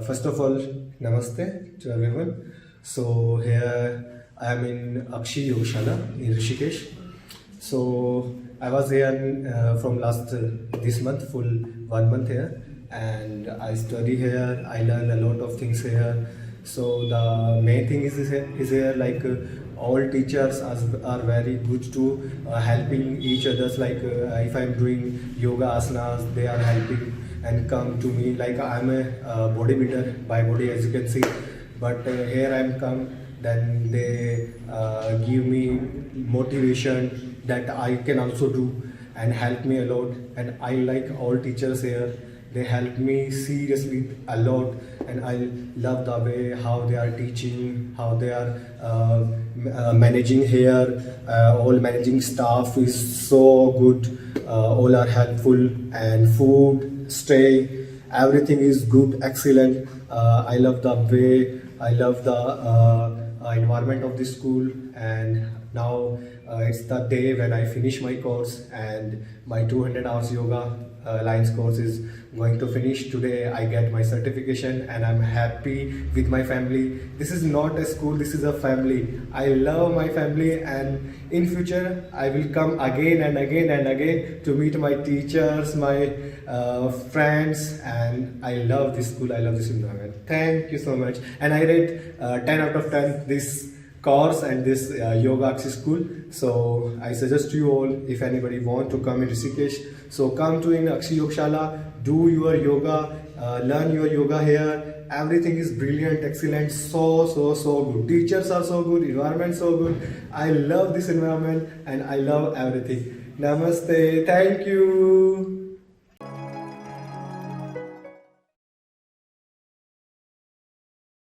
First of all, namaste to everyone. So here I am in Akshi Yogashala in Rishikesh. So I was here from last this month, full 1 month here, and I study here. I learn a lot of things here. So the main thing is here like all teachers are very good to helping each others. Like if I'm doing yoga asanas, they are helping and come to me. Like I'm a bodybuilder by body, as you can see, but here I'm come, then they give me motivation that I can also do and help me a lot. And I like all teachers here, they help me seriously a lot, and I love the way how they are teaching, how they are managing here. All managing staff is so good, all are helpful, and food, stay, everything is good, excellent. I love the way, I love the environment of the school. And now it's the day when I finish my course, and my 200 hours yoga Alliance course is going to finish today. I get my certification and I'm happy with my family. This is not a school, this is a family. I love my family, and in future I will come again and again and again to meet my teachers, my friends, and I love this school, I love this environment. Thank you so much. And I rate 10 out of 10 this course and this yoga Akshi school. So I suggest you all, if anybody want to come in Rishikesh, so come to in Akshi Yogashala, do your yoga, learn your yoga here. Everything is brilliant, excellent, so good. Teachers are so good, environment so good. I love this environment and I love everything. Namaste, thank you.